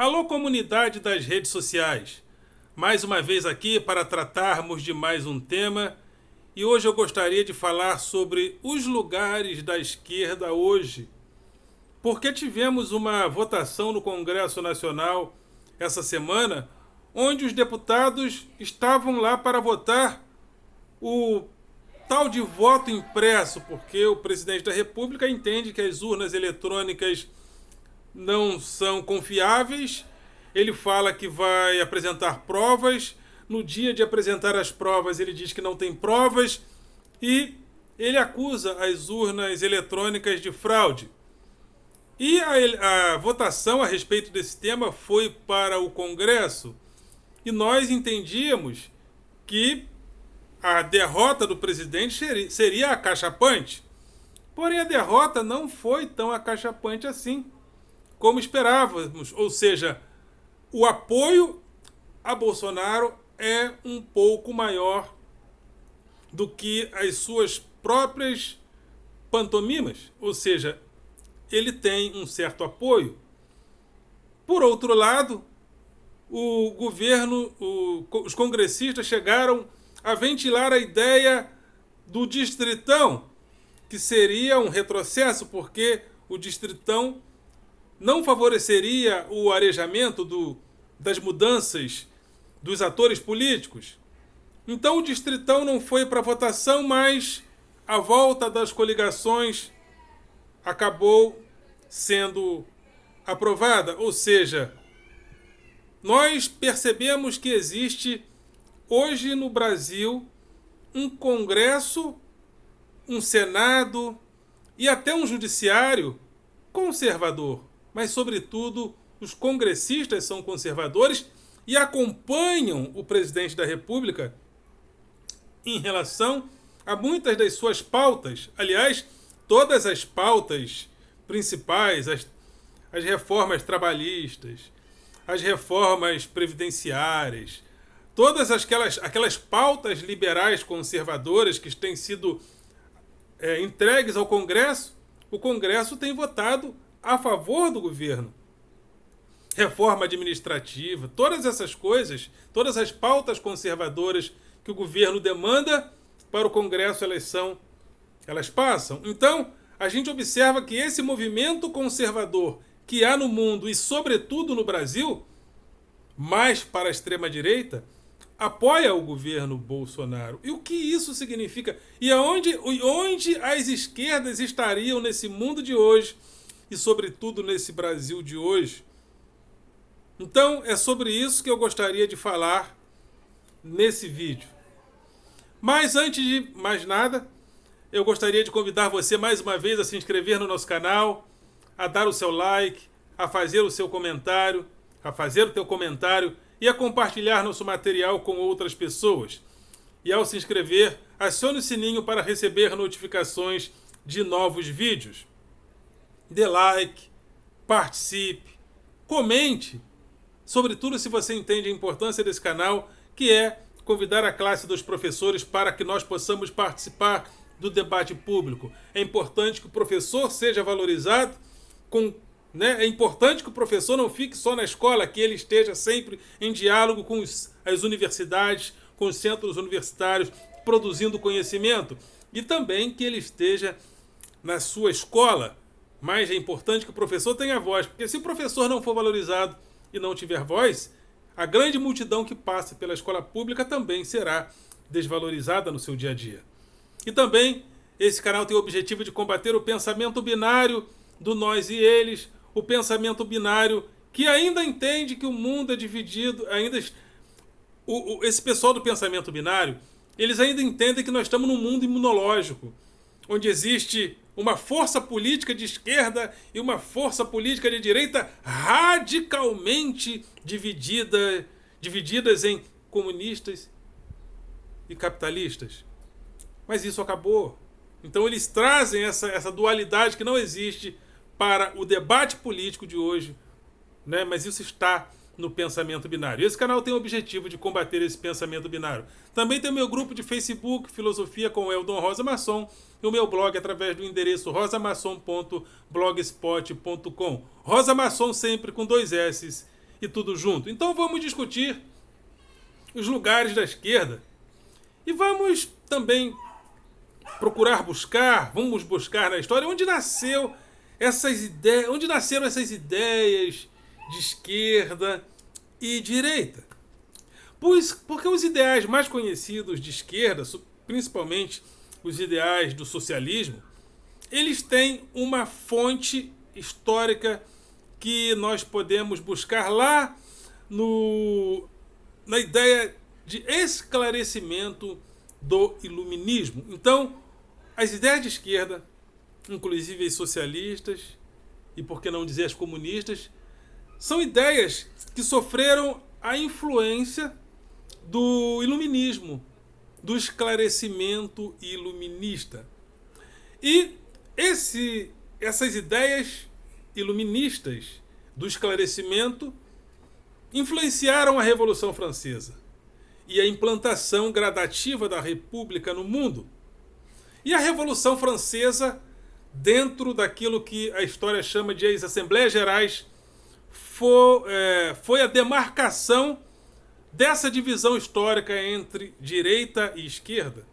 Alô, comunidade das redes sociais. Mais uma vez aqui para tratarmos de mais um tema. E hoje eu gostaria de falar sobre os lugares da esquerda hoje. Porque tivemos uma votação no Congresso Nacional essa semana, onde os deputados estavam lá para votar o tal de voto impresso, porque o presidente da República entende que as urnas eletrônicas não são confiáveis. Ele fala que vai apresentar provas. No dia de apresentar as provas, ele diz que não tem provas e ele acusa as urnas eletrônicas de fraude. E a votação a respeito desse tema foi para o Congresso e nós entendíamos que a derrota do presidente seria acachapante. Porém, a derrota não foi tão acachapante assim como esperávamos. Ou seja, o apoio a Bolsonaro é um pouco maior do que as suas próprias pantomimas. Ou seja, ele tem um certo apoio. Por outro lado, o governo, os congressistas chegaram a ventilar a ideia do distritão, que seria um retrocesso, porque o distritão não favoreceria o arejamento das mudanças dos atores políticos. Então o distritão não foi para votação, mas a volta das coligações acabou sendo aprovada. Ou seja, nós percebemos que existe hoje no Brasil um Congresso, um Senado e até um judiciário conservador. Mas, sobretudo, os congressistas são conservadores e acompanham o presidente da República em relação a muitas das suas pautas. Aliás, todas as pautas principais, as reformas trabalhistas, as reformas previdenciárias, todas aquelas pautas liberais conservadoras que têm sido entregues ao Congresso, o Congresso tem votado a favor do governo. Reforma administrativa, todas essas coisas, todas as pautas conservadoras que o governo demanda para o Congresso, elas passam. Então, a gente observa que esse movimento conservador que há no mundo e, sobretudo, no Brasil, mais para a extrema-direita, apoia o governo Bolsonaro. E o que isso significa? E onde as esquerdas estariam nesse mundo de hoje e, sobretudo, nesse Brasil de hoje? Então, é sobre isso que eu gostaria de falar nesse vídeo. Mas, antes de mais nada, eu gostaria de convidar você mais uma vez a se inscrever no nosso canal, a dar o seu like, a fazer o seu comentário, a fazer o teu comentário e a compartilhar nosso material com outras pessoas. E ao se inscrever, acione o sininho para receber notificações de novos vídeos. Dê like, participe, comente, sobretudo se você entende a importância desse canal, que é convidar a classe dos professores para que nós possamos participar do debate público. É importante que o professor seja valorizado, é importante que o professor não fique só na escola, que ele esteja sempre em diálogo com as universidades, com os centros universitários, produzindo conhecimento. E também que ele esteja na sua escola. Mas é importante que o professor tenha voz, porque se o professor não for valorizado e não tiver voz, a grande multidão que passa pela escola pública também será desvalorizada no seu dia a dia. E também esse canal tem o objetivo de combater o pensamento binário do nós e eles, o pensamento binário que ainda entende que o mundo é dividido, esse pessoal do pensamento binário, eles ainda entendem que nós estamos num mundo imunológico, onde existe uma força política de esquerda e uma força política de direita radicalmente divididas em comunistas e capitalistas. Mas isso acabou. Então eles trazem essa dualidade que não existe para o debate político de hoje, mas isso está no pensamento binário. Esse canal tem o objetivo de combater esse pensamento binário. Também tem o meu grupo de Facebook, Filosofia com o Eldon Rosa Masson, e o meu blog através do endereço rosamasson.blogspot.com. Rosa Masson sempre com 2 S e tudo junto. Então vamos discutir os lugares da esquerda e vamos também vamos buscar na história onde nasceram essas ideias de esquerda e direita. Porque os ideais mais conhecidos de esquerda, principalmente os ideais do socialismo, eles têm uma fonte histórica que nós podemos buscar lá na ideia de esclarecimento do iluminismo. Então, as ideias de esquerda, inclusive as socialistas, e por que não dizer as comunistas, são ideias que sofreram a influência do iluminismo, do esclarecimento iluminista. E essas ideias iluministas do esclarecimento influenciaram a Revolução Francesa e a implantação gradativa da República no mundo. E a Revolução Francesa, dentro daquilo que a história chama de as Assembleias Gerais, foi a demarcação dessa divisão histórica entre direita e esquerda.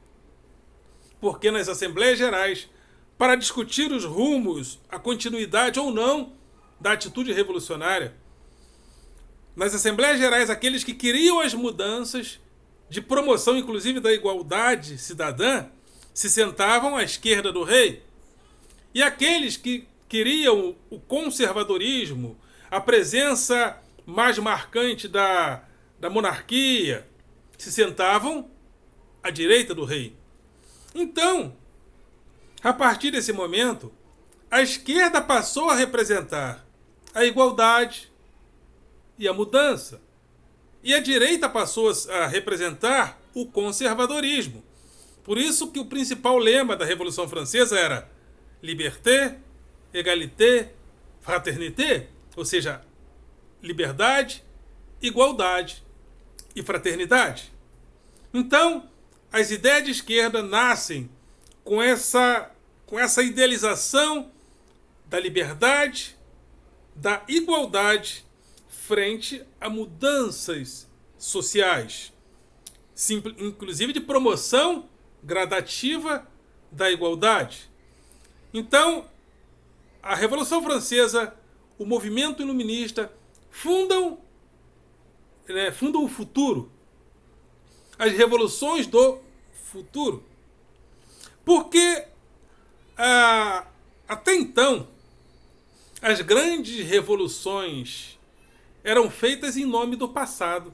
Porque nas Assembleias Gerais, para discutir os rumos, a continuidade ou não da atitude revolucionária, nas Assembleias Gerais, aqueles que queriam as mudanças de promoção, inclusive, da igualdade cidadã, se sentavam à esquerda do rei. E aqueles que queriam o conservadorismo, a presença mais marcante da monarquia, se sentavam à direita do rei. Então, a partir desse momento, a esquerda passou a representar a igualdade e a mudança. E a direita passou a representar o conservadorismo. Por isso que o principal lema da Revolução Francesa era liberté, égalité, fraternité, ou seja, liberdade, igualdade e fraternidade. Então, as ideias de esquerda nascem com essa idealização da liberdade, da igualdade frente a mudanças sociais, inclusive de promoção gradativa da igualdade. Então, a Revolução Francesa, o movimento iluminista fundam o futuro, as revoluções do futuro. Porque até então as grandes revoluções eram feitas em nome do passado.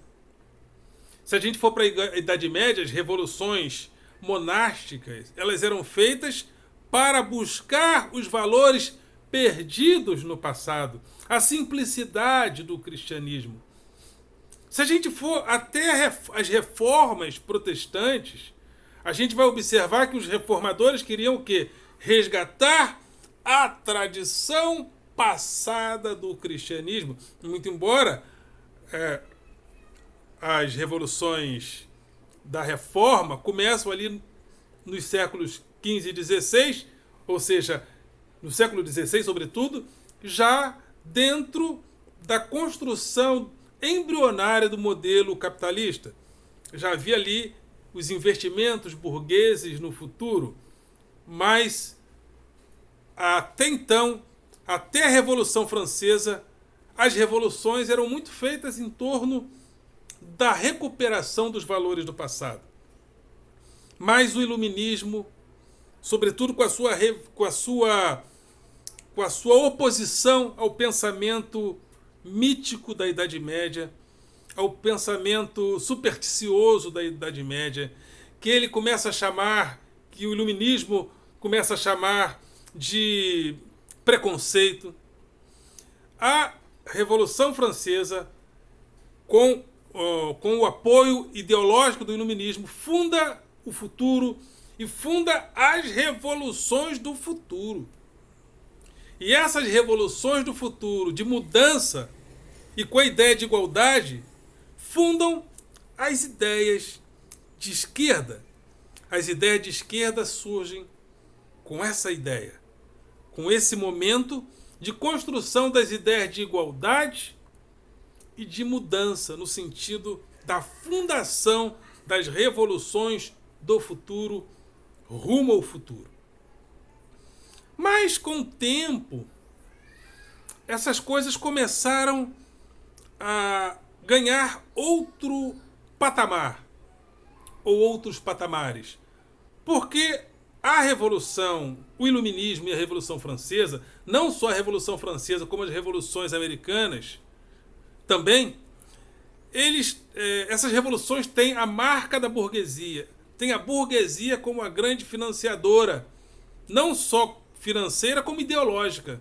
Se a gente for para a Idade Média, as revoluções monásticas, elas eram feitas para buscar os valores perdidos no passado, a simplicidade do cristianismo. Se a gente for até as reformas protestantes, a gente vai observar que os reformadores queriam o quê? Resgatar a tradição passada do cristianismo. Muito embora as revoluções da Reforma começam ali nos séculos XV e XVI, ou seja, no século XVI, sobretudo, já dentro da construção embrionária do modelo capitalista. Já havia ali os investimentos burgueses no futuro, mas até então, até a Revolução Francesa, as revoluções eram muito feitas em torno da recuperação dos valores do passado. Mas o iluminismo, sobretudo com a sua oposição ao pensamento mítico da Idade Média, ao pensamento supersticioso da Idade Média, que ele começa a chamar, que o iluminismo começa a chamar de preconceito. A Revolução Francesa, com o apoio ideológico do iluminismo, funda o futuro e funda as revoluções do futuro. E essas revoluções do futuro, de mudança e com a ideia de igualdade, fundam as ideias de esquerda. As ideias de esquerda surgem com essa ideia, com esse momento de construção das ideias de igualdade e de mudança, no sentido da fundação das revoluções do futuro rumo ao futuro. Mas com o tempo, essas coisas começaram a ganhar outro patamar, ou outros patamares. Porque a Revolução, o Iluminismo e a Revolução Francesa, não só a Revolução Francesa, como as revoluções americanas, também, essas revoluções têm a marca da burguesia. Tem a burguesia como a grande financiadora, não só financeira, como ideológica.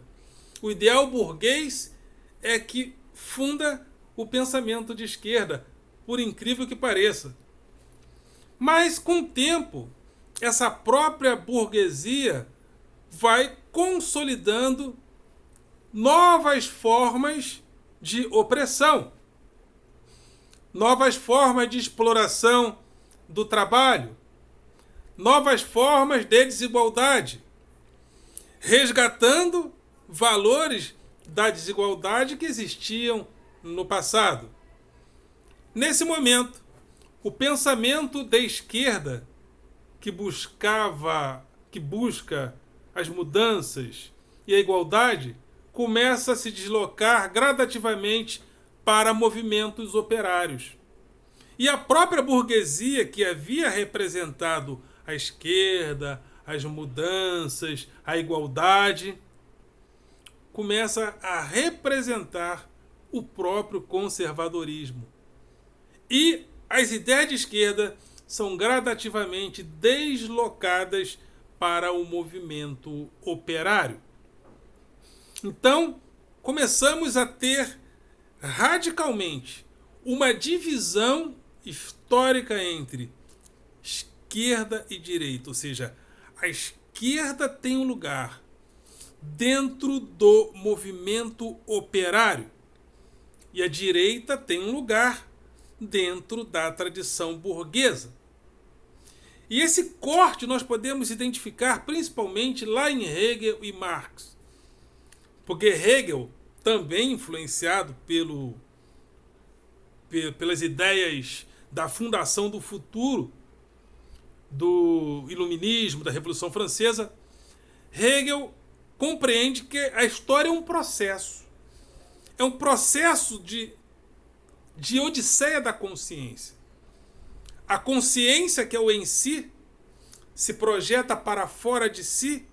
O ideal burguês é que funda o pensamento de esquerda, por incrível que pareça. Mas, com o tempo, essa própria burguesia vai consolidando novas formas de opressão, novas formas de exploração do trabalho, novas formas de desigualdade, resgatando valores da desigualdade que existiam no passado. Nesse momento, o pensamento da esquerda que busca as mudanças e a igualdade começa a se deslocar gradativamente para movimentos operários. E a própria burguesia, que havia representado a esquerda, as mudanças, a igualdade, começa a representar o próprio conservadorismo. E as ideias de esquerda são gradativamente deslocadas para o movimento operário. Então, começamos a ter radicalmente uma divisão histórica entre esquerda e direita, ou seja, a esquerda tem um lugar dentro do movimento operário e a direita tem um lugar dentro da tradição burguesa. E esse corte nós podemos identificar principalmente lá em Hegel e Marx, porque Hegel, também influenciado pelas ideias da fundação do futuro, do Iluminismo, da Revolução Francesa, Hegel compreende que a história é um processo. É um processo de odisseia da consciência. A consciência, que é o em si, se projeta para fora de si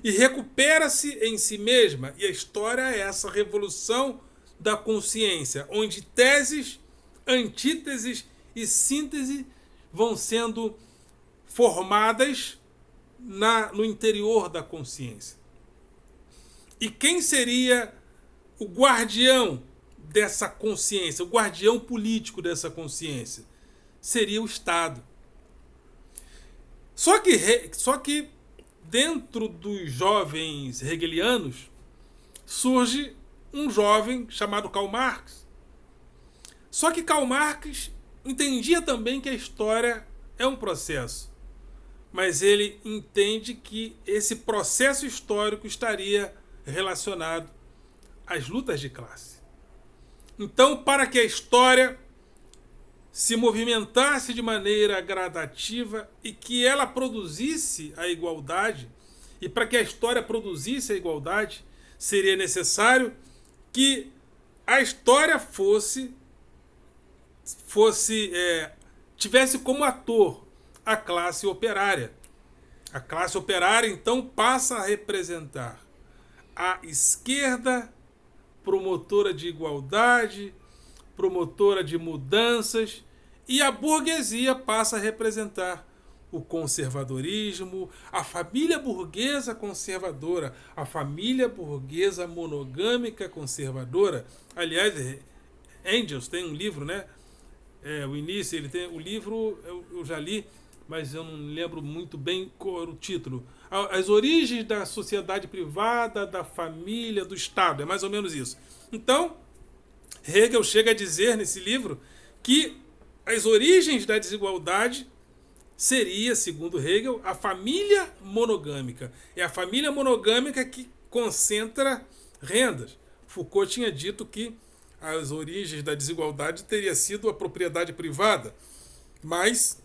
e recupera-se em si mesma. E a história é essa revolução da consciência, onde teses, antíteses e síntese vão sendo formadas no interior da consciência. E quem seria o guardião dessa consciência, o guardião político dessa consciência? Seria o Estado. Só que dentro dos jovens hegelianos surge um jovem chamado Karl Marx. Só que Karl Marx entendia também que a história é um processo, mas ele entende que esse processo histórico estaria relacionado às lutas de classe. Então, para que a história se movimentasse de maneira gradativa e que ela produzisse a igualdade, e para que a história produzisse a igualdade, seria necessário que a história tivesse como ator a classe operária. A classe operária, então, passa a representar a esquerda promotora de igualdade, promotora de mudanças, e a burguesia passa a representar o conservadorismo, a família burguesa conservadora, a família burguesa monogâmica conservadora. Aliás, Engels tem um livro, né? O início, ele tem o livro, eu já li, mas eu não lembro muito bem qual era o título. As origens da sociedade privada, da família, do Estado, é mais ou menos isso. Então, Hegel chega a dizer nesse livro que as origens da desigualdade seria, segundo Hegel, a família monogâmica. É a família monogâmica que concentra rendas. Foucault tinha dito que as origens da desigualdade teria sido a propriedade privada, mas,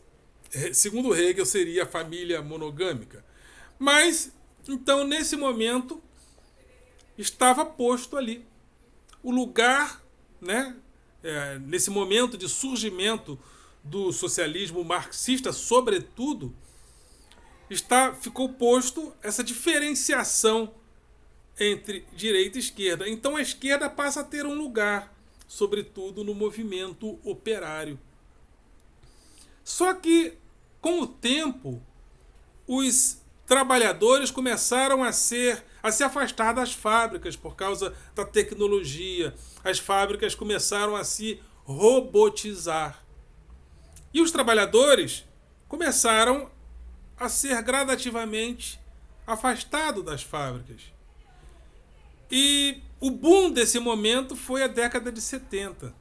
segundo Hegel, seria a família monogâmica. Mas, então, nesse momento, estava posto ali o lugar, né, nesse momento de surgimento do socialismo marxista, sobretudo, ficou posto essa diferenciação entre direita e esquerda. Então a esquerda passa a ter um lugar, sobretudo no movimento operário. Só que, com o tempo, os trabalhadores começaram a se afastar das fábricas por causa da tecnologia. As fábricas começaram a se robotizar. E os trabalhadores começaram a ser gradativamente afastados das fábricas. E o boom desse momento foi a década de 70,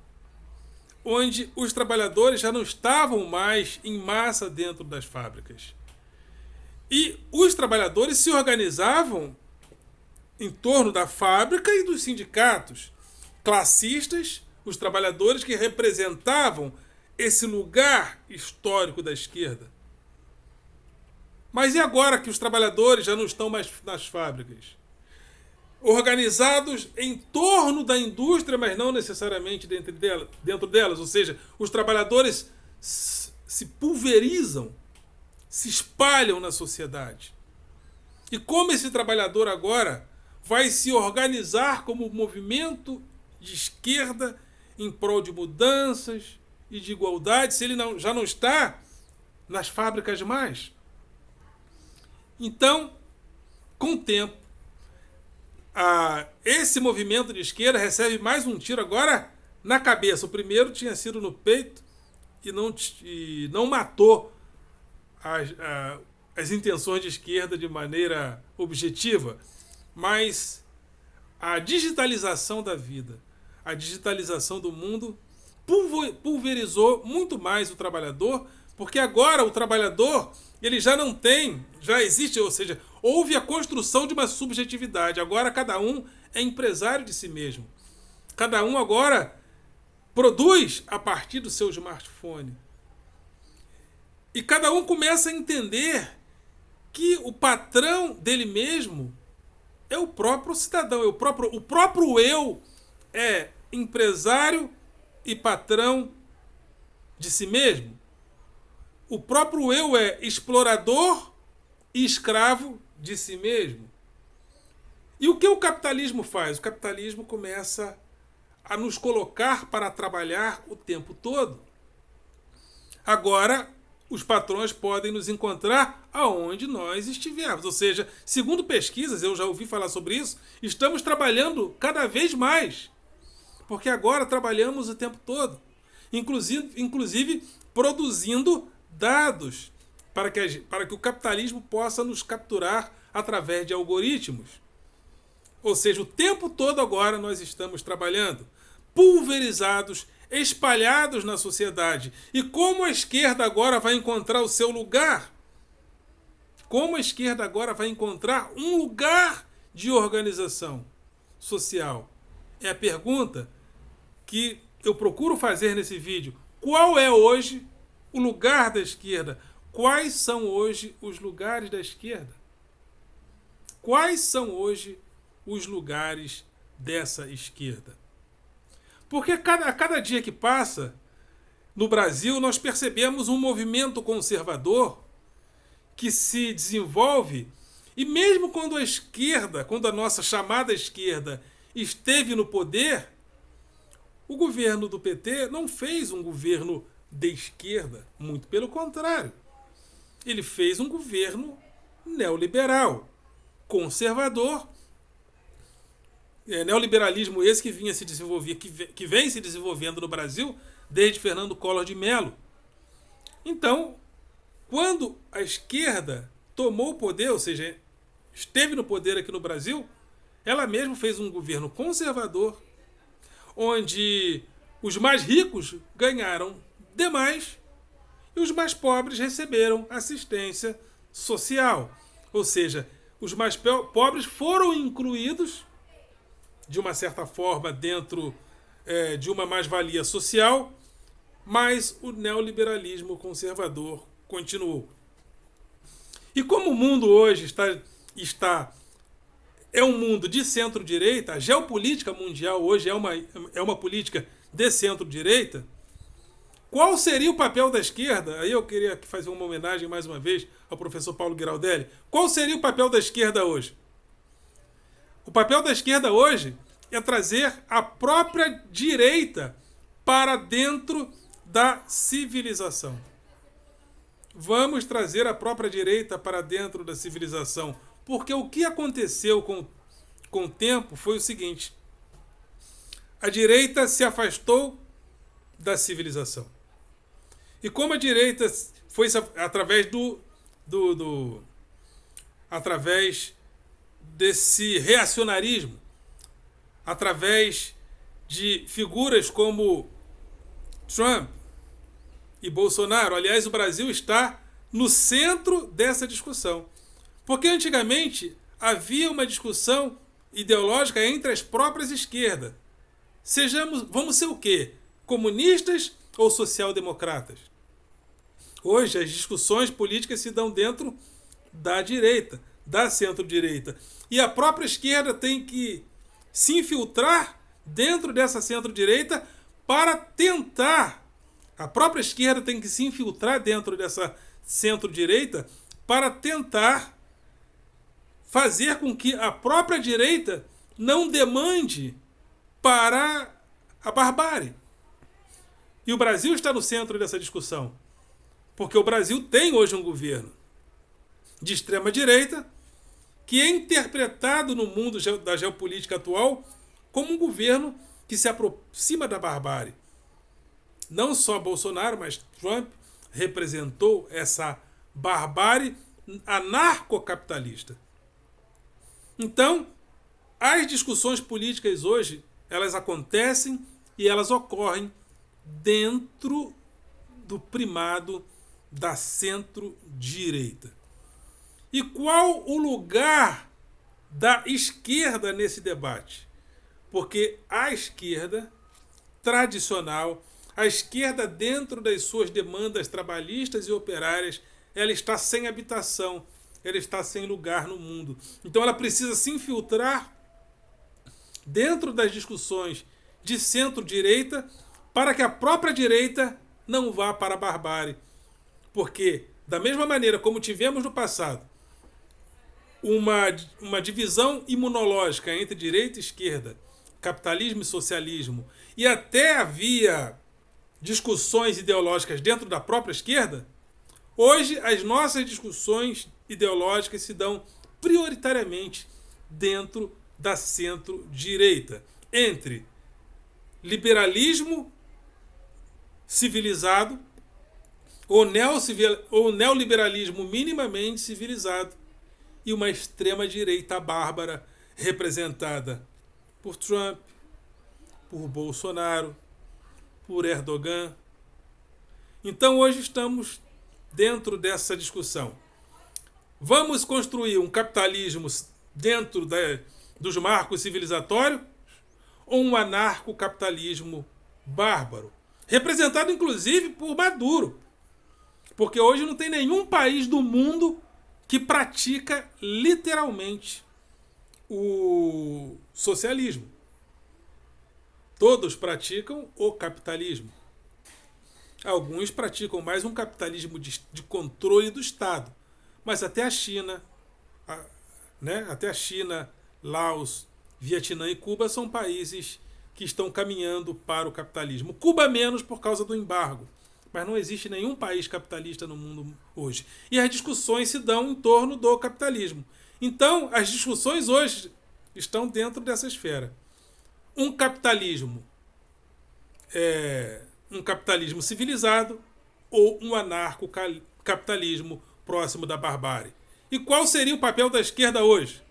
onde os trabalhadores já não estavam mais em massa dentro das fábricas. E os trabalhadores se organizavam em torno da fábrica e dos sindicatos classistas, os trabalhadores que representavam esse lugar histórico da esquerda. Mas e agora que os trabalhadores já não estão mais nas fábricas? Organizados em torno da indústria, mas não necessariamente dentro delas. Ou seja, os trabalhadores se pulverizam, se espalham na sociedade. E como esse trabalhador agora vai se organizar como movimento de esquerda em prol de mudanças e de igualdade, se ele já não está nas fábricas mais? Então, com o tempo, esse movimento de esquerda recebe mais um tiro agora na cabeça. O primeiro tinha sido no peito e não matou as intenções de esquerda de maneira objetiva, mas a digitalização da vida, a digitalização do mundo pulverizou muito mais o trabalhador, porque agora o trabalhador ele já não tem, já existe, ou seja, houve a construção de uma subjetividade. Agora cada um é empresário de si mesmo. Cada um agora produz a partir do seu smartphone. E cada um começa a entender que o patrão dele mesmo é o próprio cidadão, o próprio eu é empresário e patrão de si mesmo. O próprio eu é explorador e escravo de si mesmo. E o que o capitalismo faz? O capitalismo começa a nos colocar para trabalhar o tempo todo. Agora, os patrões podem nos encontrar aonde nós estivermos. Ou seja, segundo pesquisas, eu já ouvi falar sobre isso, estamos trabalhando cada vez mais. Porque agora trabalhamos o tempo todo. Inclusive produzindo dados para que o capitalismo possa nos capturar através de algoritmos. Ou seja, o tempo todo agora nós estamos trabalhando, pulverizados, espalhados na sociedade. E como a esquerda agora vai encontrar o seu lugar? Como a esquerda agora vai encontrar um lugar de organização social? É a pergunta que eu procuro fazer nesse vídeo. Qual é hoje o lugar da esquerda? Quais são hoje os lugares da esquerda? Quais são hoje os lugares dessa esquerda? Porque a cada dia que passa, no Brasil, nós percebemos um movimento conservador que se desenvolve, e mesmo quando a esquerda, quando a nossa chamada esquerda esteve no poder, o governo do PT não fez um governo de esquerda, muito pelo contrário. Ele fez um governo neoliberal, conservador. Neoliberalismo esse que vinha se desenvolver, que vem se desenvolvendo no Brasil desde Fernando Collor de Mello. Então, quando a esquerda tomou o poder, ou seja, esteve no poder aqui no Brasil, ela mesma fez um governo conservador, onde os mais ricos ganharam demais e os mais pobres receberam assistência social. Ou seja, os mais pobres foram incluídos, de uma certa forma, dentro de uma mais-valia social, mas o neoliberalismo conservador continuou. E como o mundo hoje é um mundo de centro-direita, a geopolítica mundial hoje é uma política de centro-direita, qual seria o papel da esquerda? Aí eu queria fazer uma homenagem mais uma vez ao professor Paulo Giraldelli. Qual seria o papel da esquerda hoje? O papel da esquerda hoje é trazer a própria direita para dentro da civilização. Vamos trazer a própria direita para dentro da civilização. Porque o que aconteceu com o tempo foi o seguinte: a direita se afastou da civilização. E como a direita foi através desse reacionarismo, através de figuras como Trump e Bolsonaro. Aliás, o Brasil está no centro dessa discussão. Porque antigamente havia uma discussão ideológica entre as próprias esquerdas. Vamos ser o quê? Comunistas ou social-democratas? Hoje as discussões políticas se dão dentro da direita, da centro-direita. E a própria esquerda tem que se infiltrar dentro dessa centro-direita para tentar. A própria esquerda tem que se infiltrar dentro dessa centro-direita para tentar fazer com que a própria direita não demande para a barbárie. E o Brasil está no centro dessa discussão. Porque o Brasil tem hoje um governo de extrema-direita que é interpretado no mundo da geopolítica atual como um governo que se aproxima da barbárie. Não só Bolsonaro, mas Trump representou essa barbárie anarcocapitalista. Então, as discussões políticas hoje, elas acontecem e elas ocorrem dentro do primado da centro-direita. E qual o lugar da esquerda nesse debate? Porque a esquerda tradicional, a esquerda dentro das suas demandas trabalhistas e operárias, ela está sem habitação, ela está sem lugar no mundo. Então ela precisa se infiltrar dentro das discussões de centro-direita para que a própria direita não vá para a barbárie. Porque, da mesma maneira como tivemos no passado uma divisão imunológica entre direita e esquerda, capitalismo e socialismo, e até havia discussões ideológicas dentro da própria esquerda, hoje as nossas discussões ideológicas se dão prioritariamente dentro da centro-direita, entre liberalismo civilizado ou neoliberalismo minimamente civilizado e uma extrema-direita bárbara representada por Trump, por Bolsonaro, por Erdogan. Então hoje estamos dentro dessa discussão. Vamos construir um capitalismo dentro dos marcos civilizatórios ou um anarcocapitalismo bárbaro? Representado inclusive por Maduro. Porque hoje não tem nenhum país do mundo que pratica literalmente o socialismo. Todos praticam o capitalismo. Alguns praticam mais um capitalismo de controle do Estado. Mas até a China, Laos, Vietnã e Cuba são países que estão caminhando para o capitalismo. Cuba menos por causa do embargo. Mas não existe nenhum país capitalista no mundo hoje. E as discussões se dão em torno do capitalismo. Então, as discussões hoje estão dentro dessa esfera. Um capitalismo civilizado ou um anarcocapitalismo próximo da barbárie. E qual seria o papel da esquerda hoje?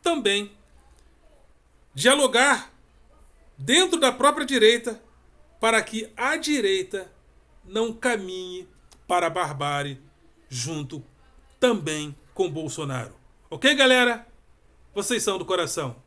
Também dialogar dentro da própria direita para que a direita não caminhe para a barbárie junto também com Bolsonaro. Ok, galera? Vocês são do coração.